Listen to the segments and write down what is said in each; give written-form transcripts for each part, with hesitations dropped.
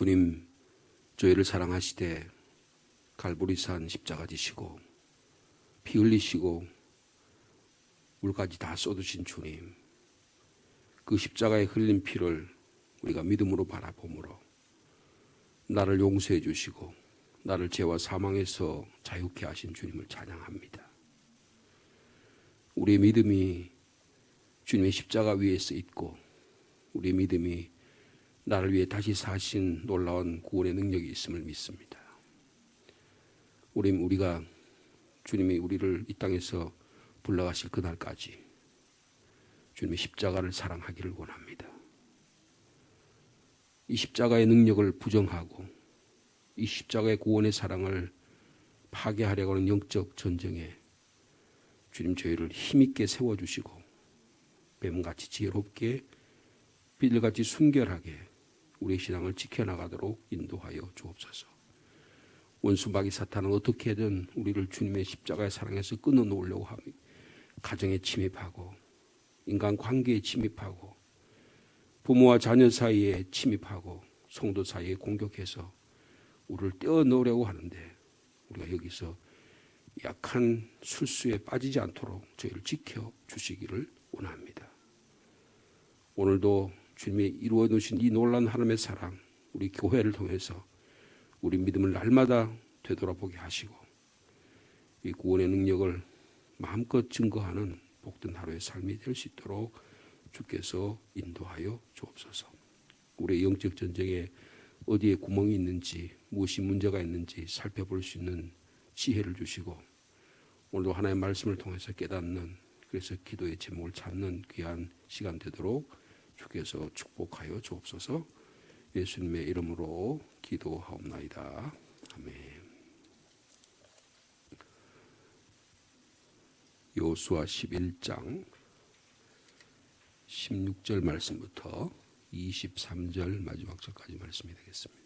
주님, 저희를 사랑하시되 갈보리산 십자가 지시고 피 흘리시고 물까지 다 쏟으신 주님, 그 십자가에 흘린 피를 우리가 믿음으로 바라보므로 나를 용서해 주시고 나를 죄와 사망에서 자유케 하신 주님을 찬양합니다. 우리의 믿음이 주님의 십자가 위에서 있고 우리의 믿음이 나를 위해 다시 사신 놀라운 구원의 능력이 있음을 믿습니다. 우리가 주님이 우리를 이 땅에서 불러가실 그날까지 주님의 십자가를 사랑하기를 원합니다. 이 십자가의 능력을 부정하고 이 십자가의 구원의 사랑을 파괴하려고 하는 영적 전쟁에 주님 저희를 힘있게 세워주시고 뱀같이 지혜롭게 비늘같이 순결하게 우리의 신앙을 지켜나가도록 인도하여 주옵소서. 원수 마귀 사탄은 어떻게든 우리를 주님의 십자가의 사랑에서 끊어놓으려고 합니다. 가정에 침입하고 인간 관계에 침입하고 부모와 자녀 사이에 침입하고 성도 사이에 공격해서 우리를 떼어놓으려고 하는데 우리가 여기서 약한 술수에 빠지지 않도록 저희를 지켜주시기를 원합니다. 오늘도 주님이 이루어 놓으신 이 놀라운 하나님의 사랑, 우리 교회를 통해서 우리 믿음을 날마다 되돌아보게 하시고 이 구원의 능력을 마음껏 증거하는 복된 하루의 삶이 될 수 있도록 주께서 인도하여 주옵소서. 우리의 영적 전쟁에 어디에 구멍이 있는지 무엇이 문제가 있는지 살펴볼 수 있는 지혜를 주시고 오늘도 하나님의 말씀을 통해서 깨닫는, 그래서 기도의 제목을 찾는 귀한 시간 되도록 주께서 축복하여 주옵소서. 예수님의 이름으로 기도하옵나이다. 아멘. 여호수아 11장 16절 말씀부터 23절 마지막 절까지 말씀이 되겠습니다.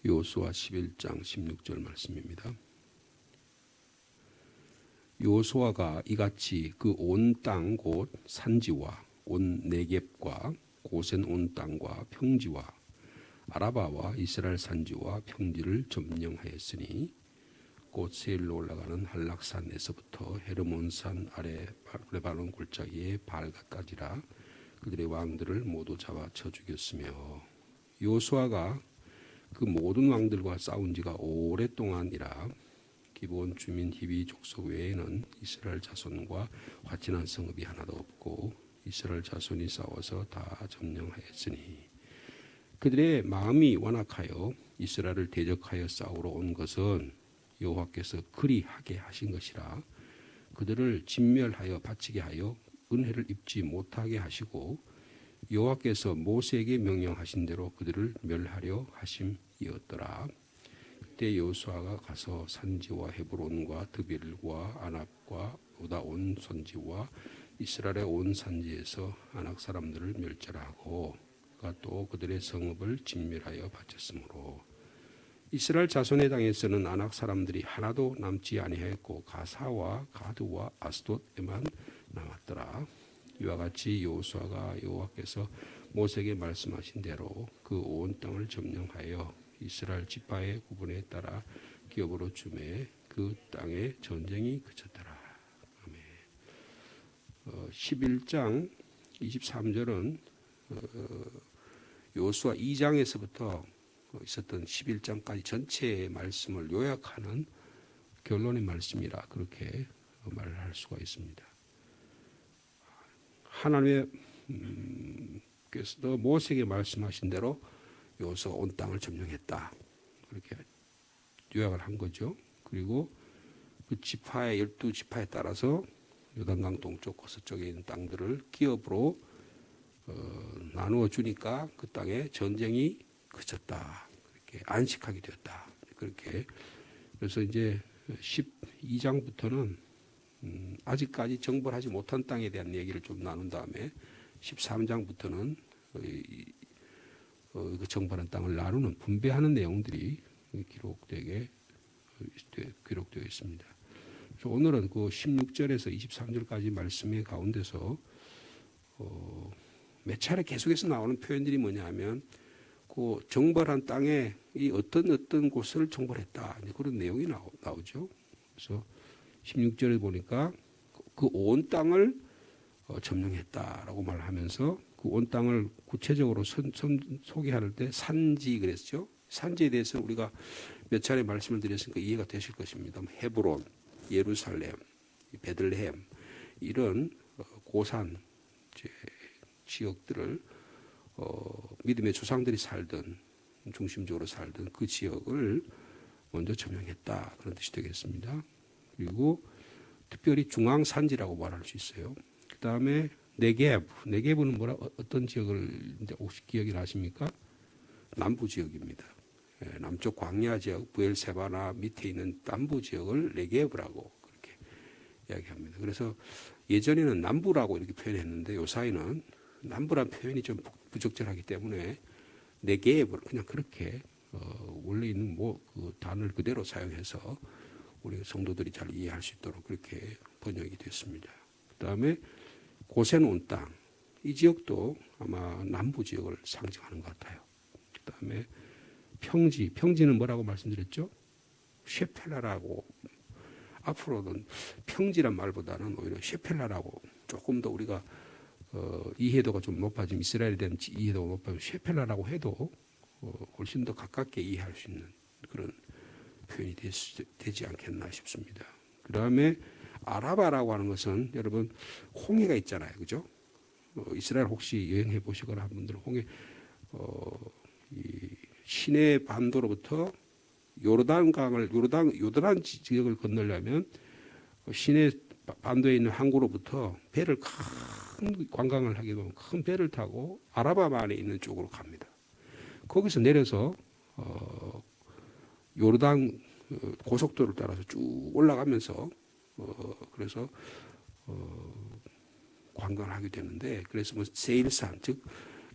여호수아 11장 16절 말씀입니다. 여호수아가 이같이 그 온 땅 곧 산지와 온 네겝과 고센 온 땅과 평지와 아라바와 이스라엘 산지와 평지를 점령하였으니 곧 세일로 올라가는 한락산에서부터 헤르몬산 아래 레바논 골짜기의 발갓까지라 그들의 왕들을 모두 잡아 쳐 죽였으며 여호수아가 그 모든 왕들과 싸운 지가 오랫동안이라 기브온 주민 히비 족속 외에는 이스라엘 자손과 화친한 성읍이 하나도 없고 이스라엘 자손이 싸워서 다 점령하였으니 그들의 마음이 완악하여 이스라엘을 대적하여 싸우러 온 것은 여호와께서 그리하게 하신 것이라 그들을 진멸하여 바치게 하여 은혜를 입지 못하게 하시고 여호와께서 모세에게 명령하신 대로 그들을 멸하려 하심이었더라. 그때 여호수아가 가서 산지와 헤브론과 드빌과 아납과 오다 온 선지와 이스라엘의 온 산지에서 아낙 사람들을 멸절하고 그가 또 그들의 성읍을 진멸하여 바쳤으므로 이스라엘 자손의 땅에서는 아낙 사람들이 하나도 남지 아니하였고 가사와 가드와 아스돗에만 남았더라. 이와 같이 여호수아가 여호와께서 모세에게 말씀하신 대로 그 온 땅을 점령하여 이스라엘 지파의 구분에 따라 기업으로 주매 그 땅에 전쟁이 그쳤더라. 아멘. 11장 23절은 여호수아 2장에서부터 있었던 11장까지 전체의 말씀을 요약하는 결론의 말씀이라 그렇게 말을 할 수가 있습니다. 하나님께서도 모세에게 말씀하신 대로 여호수아가 온 땅을 점령했다. 그렇게 요약을 한 거죠. 그리고 그 지파의 12지파에 따라서 요단강 동쪽 서쪽에 있는 땅들을 기업으로 나누어 주니까 그 땅에 전쟁이 그쳤다. 그렇게 안식하게 되었다. 그렇게 그래서 이제 12장부터는 아직까지 정벌하지 못한 땅에 대한 얘기를 좀 나눈 다음에 13장부터는 그 정벌한 땅을 나누는 분배하는 내용들이 기록되게 기록되어 있습니다. 그래서 오늘은 그 16절에서 23절까지 말씀의 가운데서 몇 차례 계속해서 나오는 표현들이 뭐냐면 그 정벌한 땅에 이 어떤 곳을 정벌했다 그런 내용이 나오죠. 그래서 16절에 보니까 그 온 땅을 점령했다라고 말하면서 그 온 땅을 구체적으로 소개할 때 산지 그랬죠. 산지에 대해서 우리가 몇 차례 말씀을 드렸으니까 이해가 되실 것입니다. 헤브론, 예루살렘, 베들레헴 이런 고산 지역들을 믿음의 조상들이 살던 중심적으로 살던 그 지역을 먼저 점령했다 그런 뜻이 되겠습니다. 그리고 특별히 중앙산지라고 말할 수 있어요. 그 다음에 네겝은 어떤 지역을 이제 혹시 기억이 나십니까? 남부 지역입니다. 남쪽 광야 지역 브엘세바나 밑에 있는 남부 지역을 네겝이라고 그렇게 이야기합니다. 그래서 예전에는 남부라고 이렇게 표현했는데 요사이는 남부란 표현이 좀 부적절하기 때문에 네겝을 그냥 그렇게 원래 있는 그 단어를 그대로 사용해서 우리 성도들이 잘 이해할 수 있도록 그렇게 번역이 됐습니다. 그 다음에 고센 온 땅, 이 지역도 아마 남부 지역을 상징하는 것 같아요. 그 다음에 평지는 뭐라고 말씀드렸죠? 셰펠라라고. 앞으로는 평지란 말보다는 오히려 셰펠라라고 조금 더 우리가 이해도가 좀 높아지면 이스라엘에 대한 이해도가 높아지면 셰펠라라고 해도 훨씬 더 가깝게 이해할 수 있는 그런 표현이 되지 않겠나 싶습니다. 그 다음에 아라바라고 하는 것은 여러분 홍해가 있잖아요, 그죠? 이스라엘 혹시 여행해 보시거나 한 분들은 홍해 이 시내 반도로부터 요르단 지역을 건너려면 시내 반도에 있는 항구로부터 배를 큰 관광을 하게 되면 큰 배를 타고 아라바만에 있는 쪽으로 갑니다. 거기서 내려서 요르단 고속도로를 따라서 쭉 올라가면서 그래서 관광을 하게 되는데 그래서 뭐 세일산 즉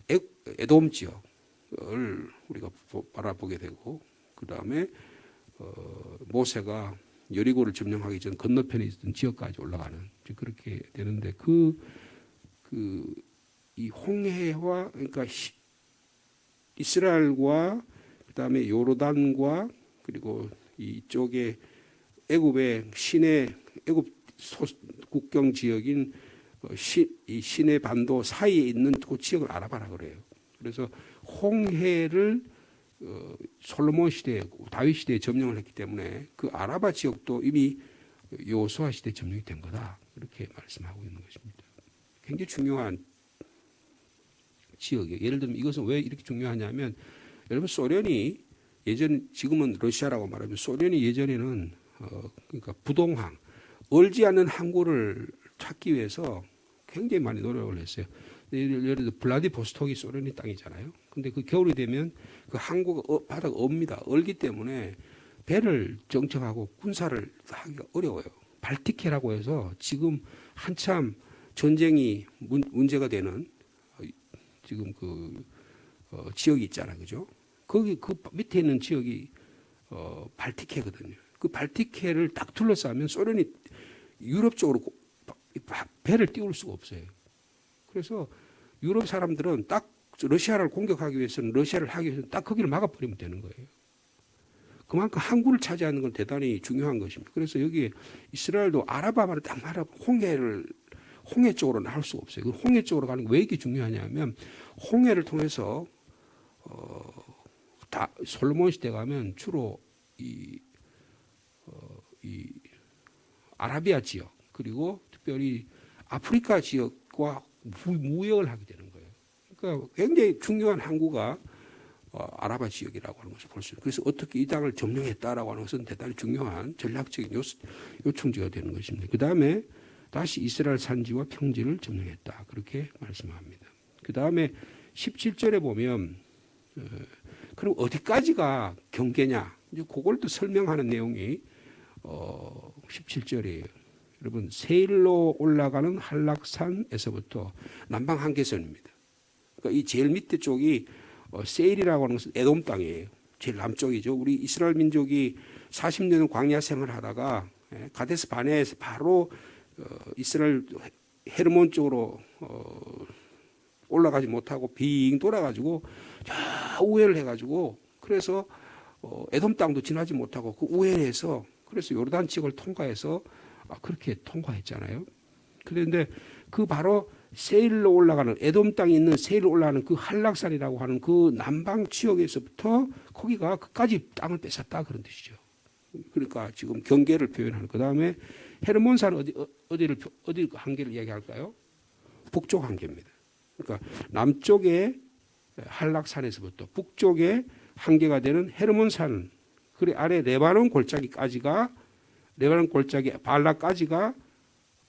에돔 지역을 우리가 바라보게 되고 그 다음에 모세가 여리고를 점령하기 전 건너편에 있던 지역까지 올라가는 그렇게 되는데 이 홍해와 그러니까 이스라엘과 그 다음에 요르단과 그리고 이쪽에 애굽의 애굽 국경 지역인 이 시내 반도 사이에 있는 그 지역을 아라바라 그래요. 그래서 홍해를 솔로몬 시대, 다윗 시대에 점령을 했기 때문에 그 아라바 지역도 이미 여호수아 시대에 점령이 된 거다. 이렇게 말씀하고 있는 것입니다. 굉장히 중요한 지역이에요. 예를 들면 이것은 왜 이렇게 중요하냐면 여러분 소련이 지금은 러시아라고 말하면 소련이 예전에는 그러니까 부동항, 얼지 않는 항구를 찾기 위해서 굉장히 많이 노력을 했어요. 예를 들어 블라디보스톡이 소련의 땅이잖아요. 근데 그 겨울이 되면 그 항구가 바다가 얼기 얼기 때문에 배를 정착하고 군사를 하기가 어려워요. 발티케라고 해서 지금 한참 전쟁이 문제가 되는 지금 지역이 있잖아요, 그죠? 거기 그 밑에 있는 지역이 발티케거든요. 그 발티케를 딱 둘러싸면 소련이 유럽 쪽으로 배를 띄울 수가 없어요. 그래서 유럽 사람들은 딱 러시아를 공격하기 위해서는 러시아를 하기 위해서는 딱 거기를 막아버리면 되는 거예요. 그만큼 항구를 차지하는 건 대단히 중요한 것입니다. 그래서 여기 이스라엘도 아라바마를 딱 말하고 홍해 쪽으로 나올 수가 없어요. 그 홍해 쪽으로 가는 게 왜 이렇게 중요하냐면 홍해를 통해서 다 솔로몬 시대 가면 주로 이 아라비아 지역 그리고 특별히 아프리카 지역과 무역을 하게 되는 거예요. 그러니까 굉장히 중요한 항구가 아라바 지역이라고 하는 것을 볼 수 있어요. 그래서 어떻게 이 땅을 점령했다라고 하는 것은 대단히 중요한 전략적인 요청지가 되는 것입니다. 그 다음에 다시 이스라엘 산지와 평지를 점령했다. 그렇게 말씀합니다. 그 다음에 17절에 보면 그럼 어디까지가 경계냐? 이제 그걸 또 설명하는 내용이 17절이에요. 여러분 세일로 올라가는 한락산에서부터 남방 한계선입니다. 그러니까 이 제일 밑에 쪽이 세일이라고 하는 것은 에돔 땅이에요. 제일 남쪽이죠. 우리 이스라엘 민족이 40년 광야 생활을 하다가 가데스 바네아에서 바로 이스라엘 헤르몬 쪽으로 올라가지 못하고 빙 돌아가지고 저 우회를 해가지고 그래서 에돔 땅도 지나지 못하고 그 우회를 해서 그래서 요르단 지역을 통과해서 그렇게 통과했잖아요. 그런데 그 바로 세일로 올라가는 에돔 땅에 있는 세일로 올라가는 그 한락산이라고 하는 그 남방 지역에서부터 거기가 끝까지 땅을 뺏었다 그런 뜻이죠. 그러니까 지금 경계를 표현하는. 그 다음에 헤르몬산 어디 한계를 이야기할까요? 북쪽 한계입니다. 그러니까 남쪽의 한락산에서부터 북쪽의 한계가 되는 헤르몬산, 그래 아래 레바논 골짜기까지가 레바논 골짜기 발라까지가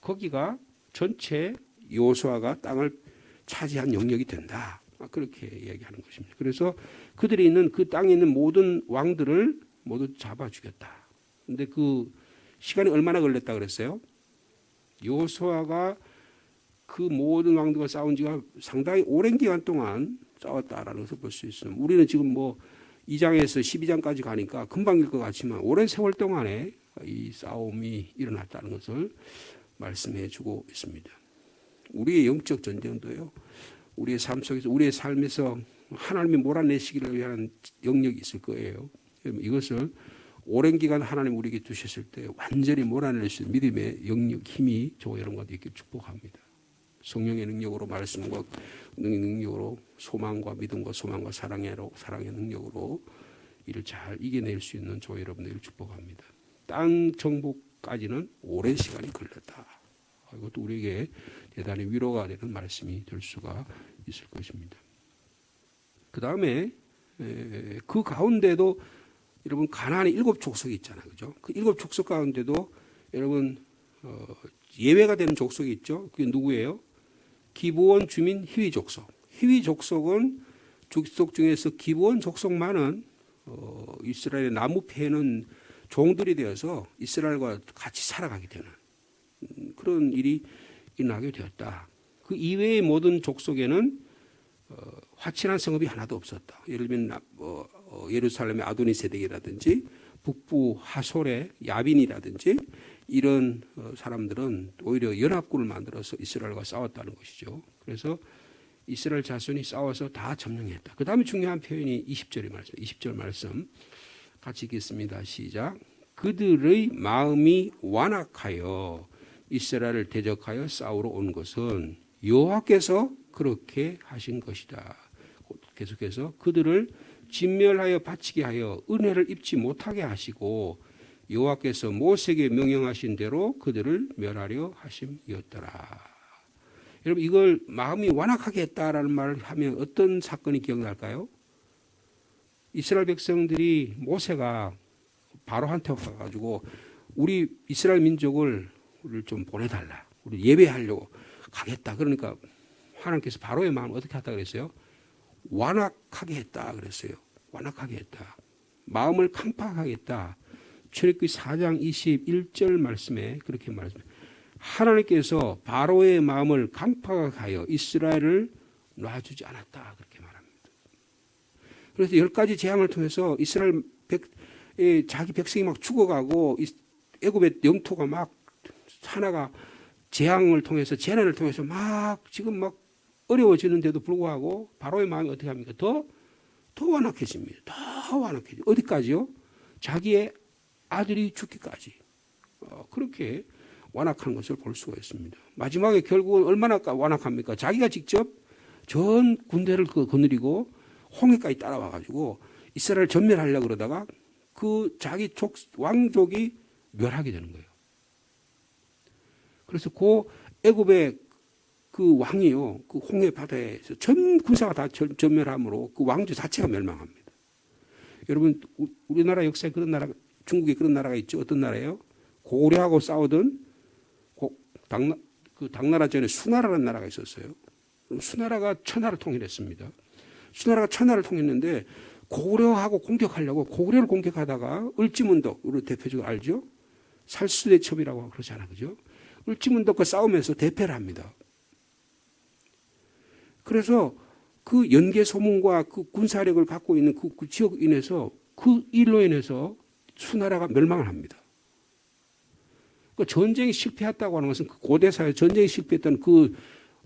거기가 전체 여호수아가 땅을 차지한 영역이 된다. 그렇게 얘기하는 것입니다. 그래서 그들이 있는 그 땅에 있는 모든 왕들을 모두 잡아 죽였다. 근데 그 시간이 얼마나 걸렸다 그랬어요? 여호수아가 그 모든 왕들과 싸운 지가 상당히 오랜 기간 동안 싸웠다라는 것을 볼 수 있습니다. 우리는 지금 뭐 2장에서 12장까지 가니까 금방일 것 같지만 오랜 세월 동안에 이 싸움이 일어났다는 것을 말씀해 주고 있습니다. 우리의 영적 전쟁도요. 우리의 삶 속에서 우리의 삶에서 하나님이 몰아내시기를 위한 영역이 있을 거예요. 이것을 오랜 기간 하나님 우리에게 두셨을 때 완전히 몰아낼 수 있는 믿음의 영역, 힘이 저와 여러분과 있게 축복합니다. 성령의 능력으로 말씀과 능력으로 소망과 믿음과 소망과 사랑의 능력으로 이를 잘 이겨낼 수 있는 저와 여러분들을 축복합니다. 땅 정복까지는 오랜 시간이 걸렸다. 이것도 우리에게 대단히 위로가 되는 말씀이 될 수가 있을 것입니다. 그 다음에 그 가운데도 여러분 가나안의 7족속이 있잖아요. 그죠? 그 7족속 가운데도 여러분 예외가 되는 족속이 있죠. 그게 누구예요? 기브온 주민 히위 족속. 히위 족속은 족속 중에서 기브온 족속만은 이스라엘의 나무 패는 종들이 되어서 이스라엘과 같이 살아가게 되는 그런 일이 일어나게 되었다. 그 이외의 모든 족속에는 화친한 성읍이 하나도 없었다. 예를 들면 예루살렘의 아도니세덱이라든지 북부 하솔의 야빈이라든지 이런 사람들은 오히려 연합군을 만들어서 이스라엘과 싸웠다는 것이죠. 그래서 이스라엘 자손이 싸워서 다 점령했다. 그 다음에 중요한 표현이 20절 말씀 같이 읽겠습니다. 시작. 그들의 마음이 완악하여 이스라엘을 대적하여 싸우러 온 것은 여호와께서 그렇게 하신 것이다. 계속해서 그들을 진멸하여 바치게 하여 은혜를 입지 못하게 하시고 여호와께서 모세에게 명령하신 대로 그들을 멸하려 하심이었더라. 여러분 이걸 마음이 완악하게 했다라는 말을 하면 어떤 사건이 기억날까요? 이스라엘 백성들이 모세가 바로한테 가가지고 우리 이스라엘 민족을 좀 보내달라. 우리 예배하려고 가겠다. 그러니까 하나님께서 바로의 마음을 어떻게 했다 그랬어요? 완악하게 했다 그랬어요. 완악하게 했다. 마음을 강팍하겠다. 출애굽기 4장 21절 말씀에 그렇게 말했습니다. 하나님께서 바로의 마음을 강팍하게 하여 이스라엘을 놔주지 않았다. 그렇게 말합니다. 그래서 10가지 재앙을 통해서 이스라엘 자기 백성이 막 죽어가고 애굽의 영토가 막 하나가 재앙을 통해서 재난을 통해서 막 지금 막 어려워지는데도 불구하고 바로의 마음이 어떻게 합니까? 더 완악해집니다. 더 완악해집니다. 어디까지요? 자기의 아들이 죽기까지. 그렇게 완악한 것을 볼 수가 있습니다. 마지막에 결국은 얼마나 완악합니까? 자기가 직접 전 군대를 거느리고 홍해까지 따라와가지고 이스라엘을 전멸하려고 그러다가 그 자기 왕족이 멸하게 되는 거예요. 그래서 그 애굽의 그 왕이요, 그 홍해 바다에서 전 군사가 다 전멸함으로 그 왕조 자체가 멸망합니다. 여러분, 우리나라 역사에 그런 나라, 중국에 그런 나라가 있죠. 어떤 나라예요? 고려하고 싸우던 당나라 전에 수나라라는 나라가 있었어요. 수나라가 천하를 통일했습니다. 수나라가 천하를 통일했는데 고려하고 공격하려고 고려를 공격하다가 을지문덕, 우리 대표적으로 알죠? 살수대첩이라고 그러잖아요. 그죠? 을지문덕과 싸우면서 대패를 합니다. 그래서 그 연계 소문과 그 군사력을 갖고 있는 그 지역으로 인해서 그 일로 인해서 수나라가 멸망을 합니다. 그 전쟁이 실패했다고 하는 것은 그 고대 사회 전쟁이 실패했던 그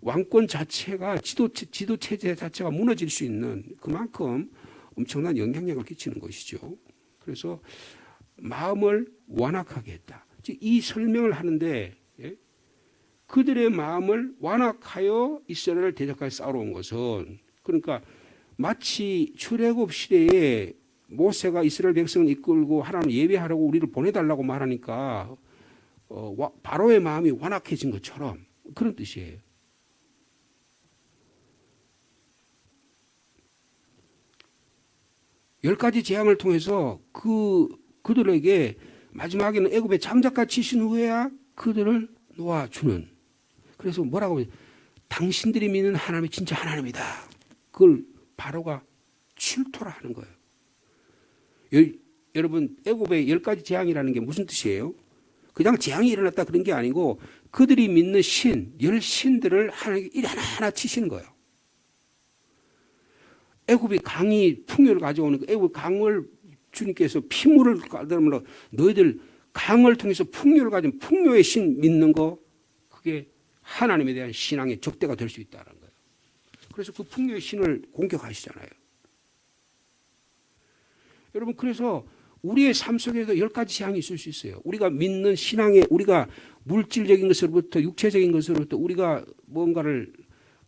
왕권 자체가 지도 체제 자체가 무너질 수 있는 그만큼 엄청난 영향력을 끼치는 것이죠. 그래서 마음을 완악하게 했다. 즉 이 설명을 하는데 그들의 마음을 완악하여 이스라엘을 대적하여 싸우러 온 것은 그러니까 마치 출애굽 시대에 모세가 이스라엘 백성을 이끌고 하나님 예배하라고 우리를 보내달라고 말하니까 바로의 마음이 완악해진 것처럼 그런 뜻이에요. 열 가지 재앙을 통해서 그들에게 마지막에는 애굽의 장작같이 치신 후에야 그들을 놓아주는. 그래서 뭐라고 하면 당신들이 믿는 하나님이 진짜 하나님이다. 그걸 바로가 출토를 하는 거예요. 여러분 애굽의 10가지 재앙이라는 게 무슨 뜻이에요? 그냥 재앙이 일어났다 그런 게 아니고 그들이 믿는 신, 10신들을 하나님께 하나하나 치시는 거예요. 애굽이 강이 풍요를 가져오는 그 애굽 강을 주님께서 피물을 가르며 너희들 강을 통해서 풍요를 가진 풍요의 신 믿는 거 그게 하나님에 대한 신앙의 적대가 될 수 있다는 거예요. 그래서 그 풍요의 신을 공격하시잖아요. 여러분 그래서 우리의 삶 속에도 10가지 재앙이 있을 수 있어요. 우리가 믿는 신앙에 우리가 물질적인 것으로부터 육체적인 것으로부터 우리가 뭔가를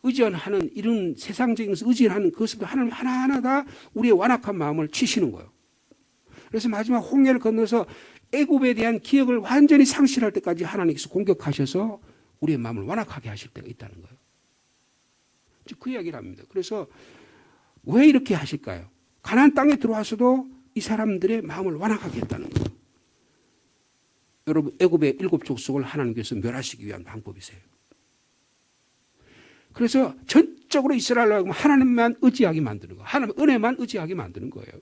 의존하는 이런 세상적인 것을 의존하는 그것부터 하나님 하나하나 다 우리의 완악한 마음을 치시는 거예요. 그래서 마지막 홍해를 건너서 애굽에 대한 기억을 완전히 상실할 때까지 하나님께서 공격하셔서 우리의 마음을 완악하게 하실 때가 있다는 거예요. 즉 그 이야기를 합니다. 그래서 왜 이렇게 하실까요? 가나안 땅에 들어와서도 이 사람들의 마음을 완악하게 했다는 거예요. 여러분 애굽의 7족속을 하나님께서 멸하시기 위한 방법이세요. 그래서 전적으로 이스라엘을 하나님만 의지하게 만드는 거예요. 하나님 은혜만 의지하게 만드는 거예요.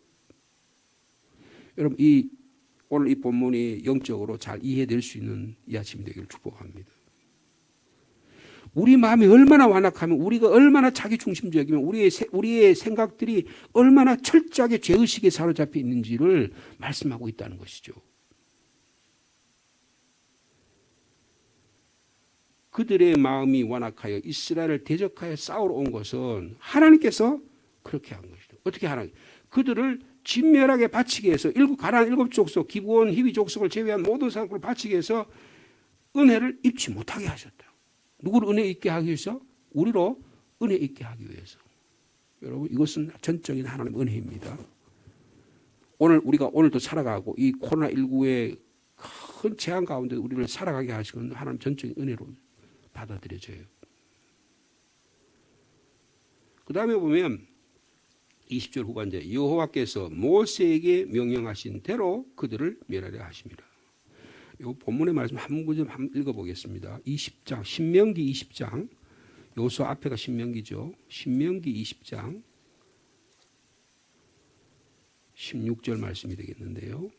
여러분 오늘 이 본문이 영적으로 잘 이해될 수 있는 이 아침이 되기를 축복합니다. 우리 마음이 얼마나 완악하면 우리가 얼마나 자기중심적이면 우리의 생각들이 얼마나 철저하게 죄의식에 사로잡혀 있는지를 말씀하고 있다는 것이죠. 그들의 마음이 완악하여 이스라엘을 대적하여 싸우러 온 것은 하나님께서 그렇게 한 것이죠. 어떻게 하나님? 그들을 진멸하게 바치기 위해서 가나안 7족속 기브온 히위 족속을 제외한 모든 사람을 바치기 위해서 은혜를 입지 못하게 하셨다. 누구를 은혜 있게 하기 위해서? 우리로 은혜 있게 하기 위해서. 여러분 이것은 전적인 하나님의 은혜입니다. 우리가 오늘도 살아가고 이 코로나19의 큰 재앙 가운데 우리를 살아가게 하시는 하나님 전적인 은혜로 받아들여져요. 그 다음에 보면 20절 후반절 여호와께서 모세에게 명령하신 대로 그들을 멸하려 하십니다. 이 본문의 말씀 한 구절 한번 읽어보겠습니다. 20장 신명기 20장 여호수아 앞에가 신명기죠. 신명기 20장 16절 말씀이 되겠는데요.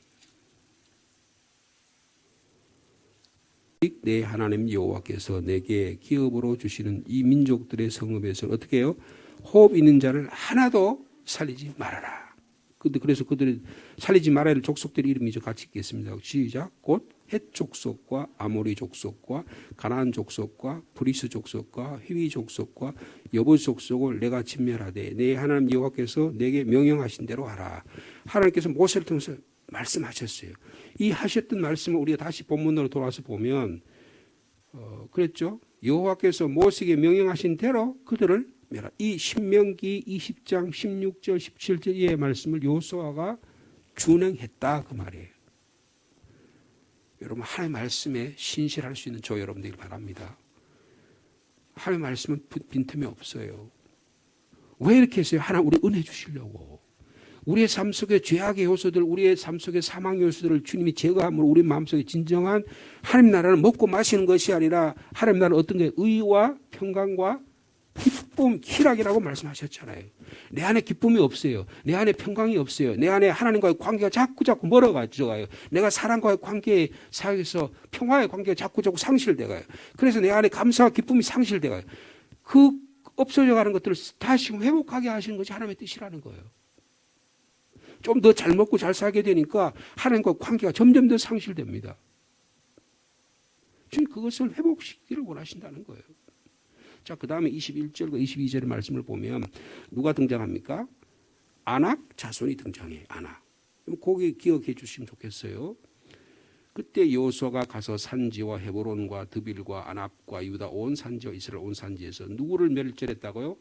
내 하나님 여호와께서 내게 기업으로 주시는 이 민족들의 성읍에서 어떻게 해요? 호흡 있는 자를 하나도 살리지 말아라. 그래서 그들이 살리지 말아야 할 족속들의 이름이 같이 읽겠습니다. 시작. 곧 헷 족속과 아모리 족속과 가나안 족속과 브리스 족속과 히위 족속과 여부 족속을 내가 진멸하되 내 하나님 여호와께서 내게 명령하신 대로 하라. 하나님께서 모세를 통해서 말씀하셨어요. 이 하셨던 말씀을 우리가 다시 본문으로 돌아와서 보면 그랬죠. 여호와께서 모세에게 명령하신 대로 그들을 멸하라. 이 신명기 20장 16절 17절의 말씀을 여호수아가 준행했다 그 말이에요. 여러분 하나님의 말씀에 신실할 수 있는 저 여러분 되길 바랍니다. 하나님의 말씀은 빈틈이 없어요. 왜 이렇게 했어요? 하나님 우리 은혜 주시려고. 우리의 삶 속의 죄악의 요소들, 우리의 삶 속의 사망 요소들을 주님이 제거함으로 우리 마음속에 진정한 하나님 나라는 먹고 마시는 것이 아니라 하나님 나라는 어떤 게 의와 평강과 기쁨, 희락이라고 말씀하셨잖아요. 내 안에 기쁨이 없어요. 내 안에 평강이 없어요. 내 안에 하나님과의 관계가 자꾸 멀어가요. 내가 사람과의 관계 사이에서 평화의 관계가 자꾸 상실돼가요. 그래서 내 안에 감사와 기쁨이 상실돼가요. 그 없어져 가는 것들을 다시 회복하게 하시는 것이 하나님의 뜻이라는 거예요. 좀 더 잘 먹고 잘 살게 되니까 하나님과 관계가 점점 더 상실됩니다. 주님 그것을 회복시키기를 원하신다는 거예요. 자, 그 다음에 21절과 22절의 말씀을 보면 누가 등장합니까? 아낙 자손이 등장해요. 아낙. 거기 기억해 주시면 좋겠어요. 그때 여호수아가 가서 산지와 헤브론과 드빌과 아납과 유다 온 산지와 이스라엘 온 산지에서 누구를 멸절했다고요?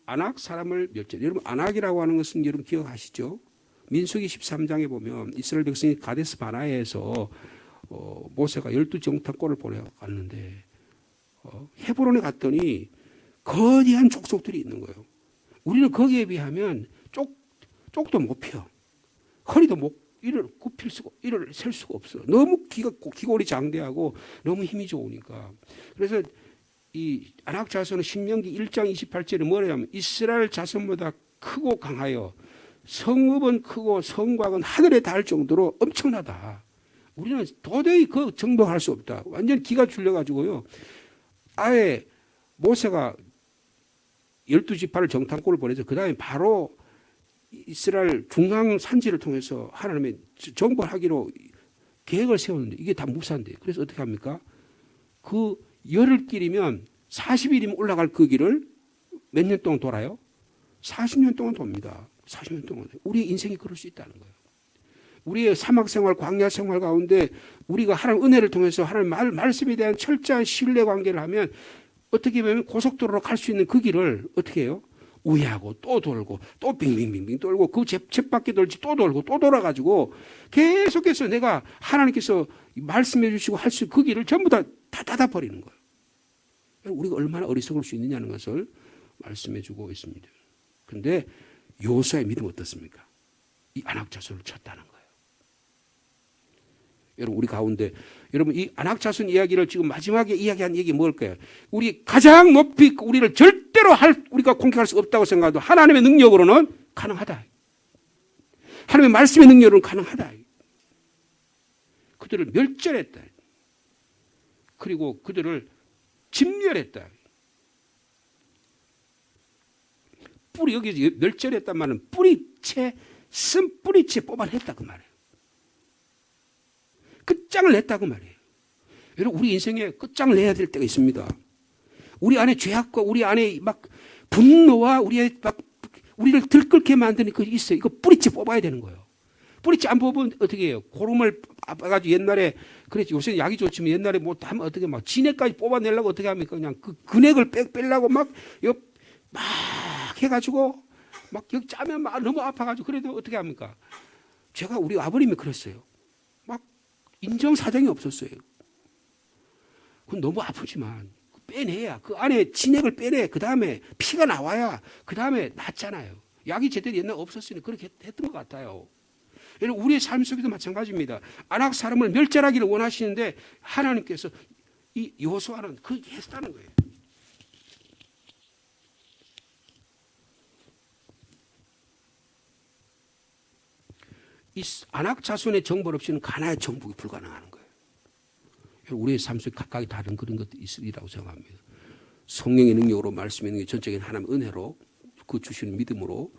아낙 사람을 멸절. 여러분 아낙이라고 하는 것은 여러분 기억하시죠? 민수기 13장에 보면 이스라엘 백성이 가데스 바나에서 모세가 12정탐꾼을 보내갔는데 헤브론에 갔더니 거대한 족속들이 있는 거예요. 우리는 거기에 비하면 쪽도 못 펴. 허리도 못 이를 굽힐 수가, 이를 셀 수가 없어. 너무 기골이 장대하고 너무 힘이 좋으니까. 그래서 이 아낙 자손은 신명기 1장 28절에 뭐냐면 이스라엘 자손보다 크고 강하여 성읍은 크고 성곽은 하늘에 닿을 정도로 엄청나다. 우리는 도저히 그 정복할 수 없다. 완전 기가 줄려가지고요. 아예 모세가 12지파를 정탐꾼을 보내서 그 다음에 바로 이스라엘 중앙 산지를 통해서 하나님의 정복을 하기로 계획을 세웠는데 이게 다 무산돼. 그래서 어떻게 합니까? 그 열흘 길이면 40일이면 올라갈 그 길을 몇 년 동안 돌아요? 40년 동안 돕니다. 40년 동안. 우리의 인생이 그럴 수 있다는 거예요. 우리의 사막 생활, 광야 생활 가운데 우리가 하나님 은혜를 통해서 하나님 말씀에 대한 철저한 신뢰 관계를 하면 어떻게 보면 고속도로로 갈 수 있는 그 길을 어떻게 해요? 우회하고 또 돌고 또 빙빙빙빙 돌고 그 쳇바퀴 돌지 또 돌고 또 돌아가지고 계속해서 내가 하나님께서 말씀해 주시고 할 수 그 길을 전부 다 닫아버리는 거예요. 우리가 얼마나 어리석을 수 있느냐는 것을 말씀해 주고 있습니다. 그런데 여호수아의 믿음 어떻습니까? 이 아낙 자손을 쳤다는 거예요. 여러분 우리 가운데 여러분 이 아낙 자손 이야기를 지금 마지막에 이야기한 얘기 뭘까요? 우리 가장 높이 우리를 절대로 우리가 공격할 수 없다고 생각해도 하나님의 능력으로는 가능하다. 하나님의 말씀의 능력으로는 가능하다. 그들을 멸절했다. 그리고 그들을 진멸했다. 뿌리 여기 멸절했단 말은 뿌리채 쓴뿌리채 뽑아냈다 그 말이에요. 끝장을 냈다고 말이에요. 여러분 우리 인생에 끝장을 내야 될 때가 있습니다. 우리 안에 죄악과 우리 안에 막 분노와 우리의 막 우리를 들끓게 만드는 그 있어요. 이거 뿌리채 뽑아야 되는 거예요. 뿌리채 안 뽑으면 어떻게 해요? 고름을 빠가지고 옛날에 그랬지. 요새 약이 좋지만 옛날에 뭐 하면 어떻게 막 진액까지 뽑아내려고 어떻게 합니까? 그냥 그 근액을 빼려고 막 이거 막 해가지고 막 여기 짜면 막 너무 아파가지고 그래도 어떻게 합니까? 제가 우리 아버님이 그랬어요. 막 인정사정이 없었어요. 그건 너무 아프지만 빼내야 그 안에 진액을 빼내 그 다음에 피가 나와야 그 다음에 낫잖아요. 약이 제대로 옛날에 없었으니 그렇게 했던 것 같아요. 여러분 우리의 삶 속에도 마찬가지입니다. 아낙 사람을 멸절하기를 원하시는데 하나님께서 이 여호수아는 그렇게 했다는 거예요. 이 아낙 자손의 정복 없이는 가나의 정복이 불가능한 거예요. 우리의 삶 속에 각각이 다른 그런 것들이 있으리라고 생각합니다. 성령의 능력으로 말씀의 능력, 전적인 하나님의 은혜로 그 주시는 믿음으로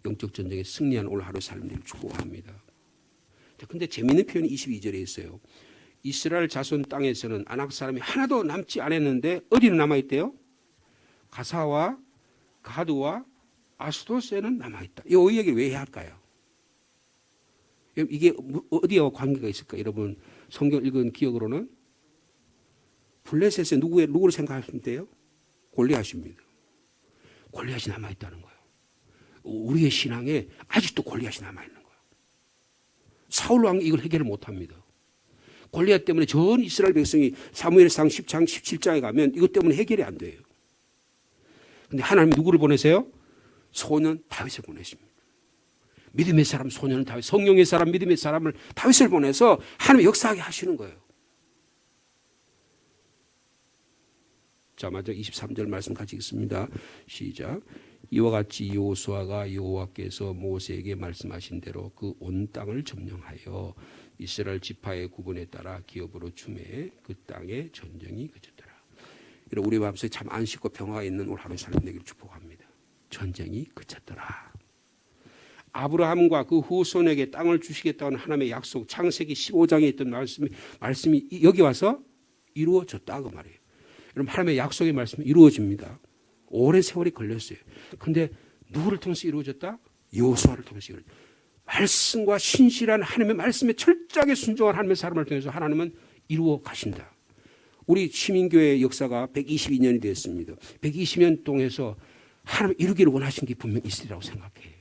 영적 전쟁에 승리하는 오늘 하루 삶을 축복합니다. 그런데 재미있는 표현이 22절에 있어요. 이스라엘 자손 땅에서는 아낙 사람이 하나도 남지 않았는데 어디는 남아있대요? 가사와 가드와 아스도스에는 남아있다. 이 얘기를 왜 해야 할까요? 이게 어디와 관계가 있을까? 여러분 성경 읽은 기억으로는 블레셋에 누구를 생각하시면 돼요? 골리앗입니다. 골리앗이 남아있다는 거예요. 우리의 신앙에 아직도 골리앗이 남아있는 거예요. 사울 왕이 이걸 해결을 못합니다. 골리앗 때문에 전 이스라엘 백성이 사무엘상 10장 17장에 가면 이것 때문에 해결이 안 돼요. 그런데 하나님 누구를 보내세요? 소년 다윗을 보내십니다. 믿음의 사람 소년은 다윗, 성령의 사람 믿음의 사람을 다윗을 보내서 하나님 역사하게 하시는 거예요. 자, 먼저 23절 말씀 같이 읽습니다. 시작. 이와 같이 여호수아가 여호와께서 모세에게 말씀하신 대로 그 온 땅을 점령하여 이스라엘 지파의 구분에 따라 기업으로 주매 그 땅에 전쟁이 그쳤더라. 우리 마음속에 참 안식과 평화가 있는 오늘 하루의 삶이 되기를 축복합니다. 전쟁이 그쳤더라. 아브라함과 그 후손에게 땅을 주시겠다는 하나님의 약속, 창세기 15장에 있던 말씀이 여기 와서 이루어졌다 그 말이에요. 여러분, 하나님의 약속의 말씀이 이루어집니다. 오랜 세월이 걸렸어요. 그런데 누구를 통해서 이루어졌다? 여호수아를 통해서 이루어졌다. 말씀과 신실한 하나님의 말씀에 철저하게 순종한 하나님의 사람을 통해서 하나님은 이루어 가신다. 우리 시민교회 역사가 122년이 되었습니다. 120년 동안에서 하나님 이루기를 원하신 게 분명히 있으리라고 생각해요.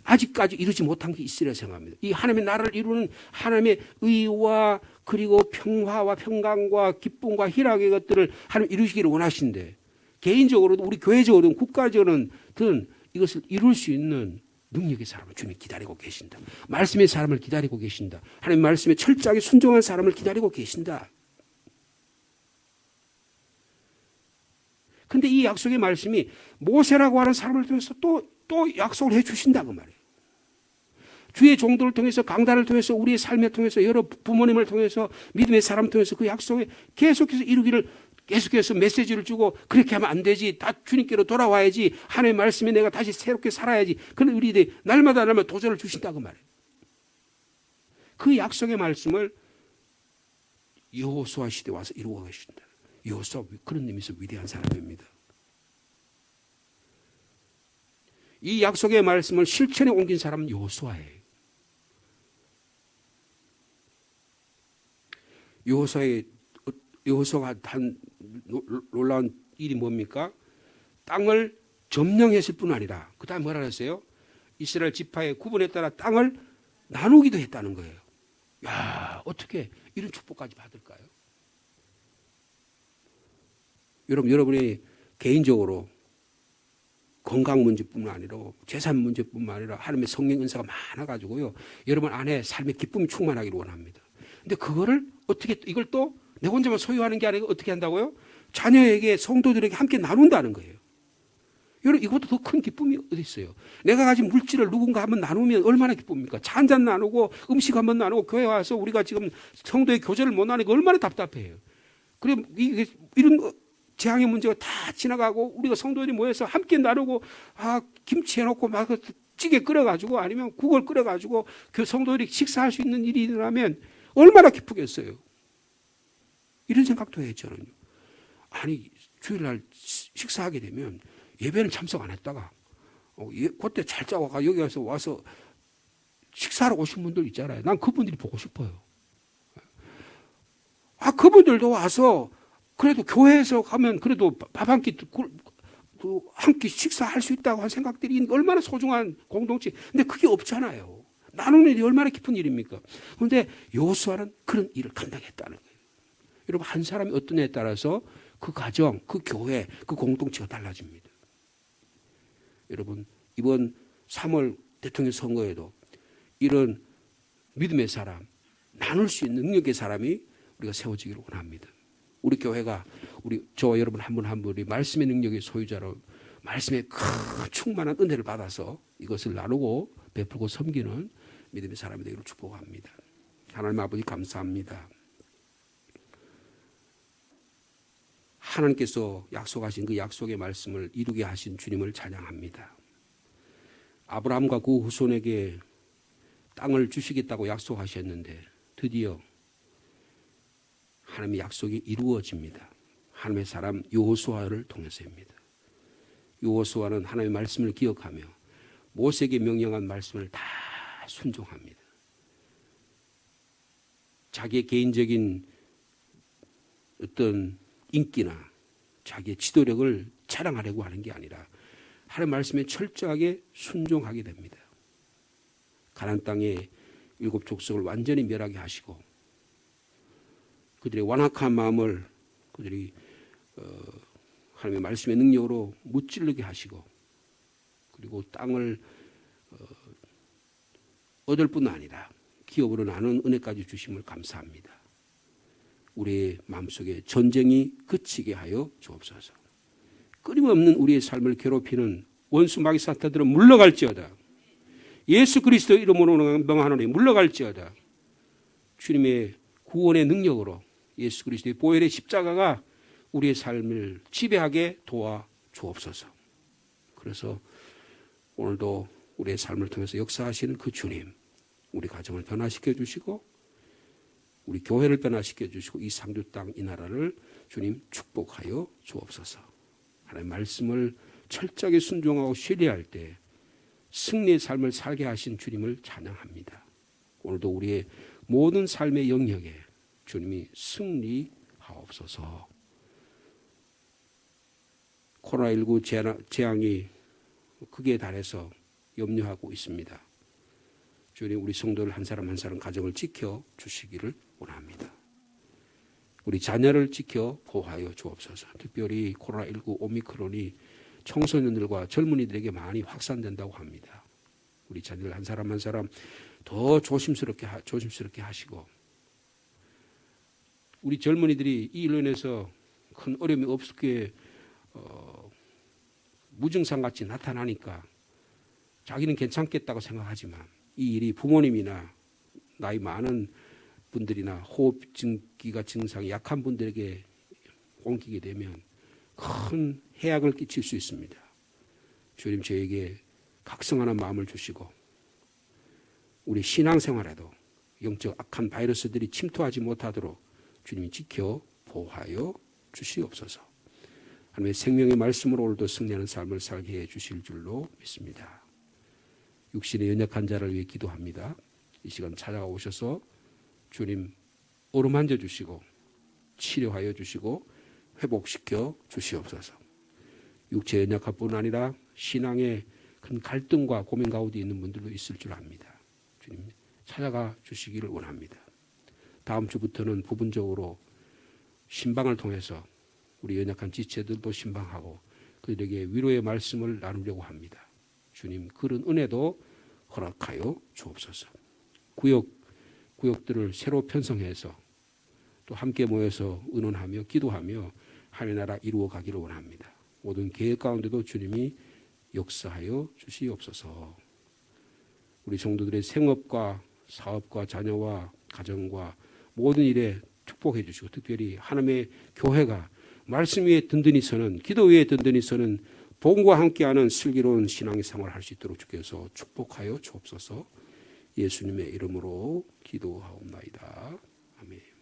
아직까지 이루지 못한 게 있으리라 생각합니다. 이 하나님의 나라를 이루는 하나님의 의와 그리고 평화와 평강과 기쁨과 희락의 것들을 하나님 이루시기를 원하신데, 개인적으로도 우리 교회적으로든 국가적으로든 이것을 이룰 수 있는 능력의 사람을 주님이 기다리고 계신다. 말씀의 사람을 기다리고 계신다. 하나님 말씀에 철저하게 순종한 사람을 기다리고 계신다. 근데 이 약속의 말씀이 모세라고 하는 사람을 통해서 또 약속을 해 주신다 그 말이에요. 주의 종들을 통해서, 강단을 통해서, 우리의 삶에 통해서, 여러 부모님을 통해서, 믿음의 사람을 통해서 그 약속에 계속해서 이루기를, 계속해서 메시지를 주고, 그렇게 하면 안 되지, 다 주님께로 돌아와야지, 하나님의 말씀에 내가 다시 새롭게 살아야지, 그런 우리들이 날마다 도전을 주신다 그 말이에요. 그 약속의 말씀을 여호수아 시대에 와서 이루어 가신다. 여호수아 그런 의미에서 위대한 사람입니다. 이 약속의 말씀을 실천에 옮긴 사람은 여호수아예요. 여호수아가 한 놀라운 일이 뭡니까? 땅을 점령했을 뿐 아니라 그 다음에 뭐라 했어요? 이스라엘 지파의 구분에 따라 땅을 나누기도 했다는 거예요. 야, 어떻게 이런 축복까지 받을까요? 여러분이 개인적으로 건강 문제뿐만 아니라 재산 문제뿐만 아니라 하나님의 성령 은사가 많아가지고요, 여러분 안에 삶의 기쁨이 충만하기를 원합니다. 근데 그거를 어떻게, 이걸 또 내 혼자만 소유하는 게 아니고 어떻게 한다고요? 자녀에게, 성도들에게 함께 나눈다는 거예요. 여러분, 이것도 더 큰 기쁨이 어디 있어요? 내가 가진 물질을 누군가 한번 나누면 얼마나 기쁩니까? 차 한잔 나누고 음식 한번 나누고 교회 와서 우리가 지금 성도의 교제를 못 나누니까 얼마나 답답해요. 그럼 이런 재앙의 문제가 다 지나가고 우리가 성도들이 모여서 함께 나누고, 김치 해놓고 막 찌개 끓여가지고 아니면 국을 끓여가지고 그 성도들이 식사할 수 있는 일이 일어나면 얼마나 기쁘겠어요. 이런 생각도 해요, 저는요. 아니, 주일날 식사하게 되면 예배는 참석 안 했다가 그때 잘 짜고 여기 와서 식사하러 오신 분들 있잖아요. 난 그분들이 보고 싶어요. 그분들도 와서 그래도 교회에서 가면 그래도 밥 한 끼, 한 끼 식사할 수 있다고 한 생각들이 얼마나 소중한 공동체. 근데 그게 없잖아요. 나누는 일이 얼마나 깊은 일입니까? 그런데 여호수아는 그런 일을 감당했다는 거예요. 여러분, 한 사람이 어떤 애에 따라서 그 가정, 그 교회, 그 공동체가 달라집니다. 여러분, 이번 3월 대통령 선거에도 이런 믿음의 사람, 나눌 수 있는 능력의 사람이 우리가 세워지기를 원합니다. 우리 교회가 저와 여러분 한 분 한 분이 말씀의 능력의 소유자로 말씀의 큰 충만한 은혜를 받아서 이것을 나누고 베풀고 섬기는 믿음의 사람이 되기를 축복합니다. 하나님 아버지 감사합니다. 하나님께서 약속하신 그 약속의 말씀을 이루게 하신 주님을 찬양합니다. 아브라함과 그 후손에게 땅을 주시겠다고 약속하셨는데 드디어 하나님의 약속이 이루어집니다. 하나님의 사람 여호수아를 통해서입니다. 여호수아는 하나님의 말씀을 기억하며 모세에게 명령한 말씀을 다 순종합니다. 자기의 개인적인 어떤 인기나 자기의 지도력을 자랑하려고 하는 게 아니라 하나님의 말씀에 철저하게 순종하게 됩니다. 가나안 땅의 7 족속을 완전히 멸하게 하시고 그들의 완악한 마음을 그들이 하나님의 말씀의 능력으로 무찌르게 하시고 그리고 땅을 얻을 뿐 아니라 기업으로 나눈 은혜까지 주심을 감사합니다. 우리의 마음속에 전쟁이 그치게 하여 주옵소서. 끊임없는 우리의 삶을 괴롭히는 원수 마귀 사탄들은 물러갈지어다. 예수 그리스도 이름으로 명하노니 물러갈지어다. 주님의 구원의 능력으로 예수 그리스도의 보혈의 십자가가 우리의 삶을 지배하게 도와 주옵소서. 그래서 오늘도 우리의 삶을 통해서 역사하시는 그 주님, 우리 가정을 변화시켜 주시고 우리 교회를 변화시켜 주시고 이 상주 땅 이 나라를 주님 축복하여 주옵소서. 하나님의 말씀을 철저하게 순종하고 신뢰할 때 승리의 삶을 살게 하신 주님을 찬양합니다. 오늘도 우리의 모든 삶의 영역에 주님이 승리하옵소서. 코로나19 재앙이 극에 달해서 염려하고 있습니다. 주님 우리 성도를 한 사람 한 사람 가정을 지켜 주시기를 원합니다. 우리 자녀를 지켜 보호하여 주옵소서. 특별히 코로나19 오미크론이 청소년들과 젊은이들에게 많이 확산된다고 합니다. 우리 자녀를 한 사람 한 사람 더 조심스럽게 하시고 우리 젊은이들이 이 일로 인해서 큰 어려움이 없게 무증상같이 나타나니까 자기는 괜찮겠다고 생각하지만 이 일이 부모님이나 나이 많은 분들이나 호흡기가 증상이 약한 분들에게 옮기게 되면 큰 해악을 끼칠 수 있습니다. 주님 저에게 각성하는 마음을 주시고 우리 신앙생활에도 영적 악한 바이러스들이 침투하지 못하도록 주님이 지켜 보호하여 주시옵소서. 하나님의 생명의 말씀으로 오늘도 승리하는 삶을 살게 해 주실 줄로 믿습니다. 육신의 연약한 자를 위해 기도합니다. 이 시간 찾아오셔서 주님 어루만져 주시고 치료하여 주시고 회복시켜 주시옵소서. 육체 연약할 뿐 아니라 신앙의 큰 갈등과 고민 가운데 있는 분들도 있을 줄 압니다. 주님 찾아가 주시기를 원합니다. 다음 주부터는 부분적으로 신방을 통해서 우리 연약한 지체들도 신방하고 그들에게 위로의 말씀을 나누려고 합니다. 주님 그런 은혜도 허락하여 주옵소서. 구역들을 새로 편성해서 또 함께 모여서 의논하며 기도하며 하나님의 나라 이루어 가기를 원합니다. 모든 계획 가운데도 주님이 역사하여 주시옵소서. 우리 성도들의 생업과 사업과 자녀와 가정과 모든 일에 축복해 주시고 특별히 하나님의 교회가 말씀 위에 든든히 서는 기도 위에 든든히 서는 복음과 함께하는 슬기로운 신앙의 생활을 할 수 있도록 주께서 축복하여 주옵소서. 예수님의 이름으로 기도하옵나이다. 아멘.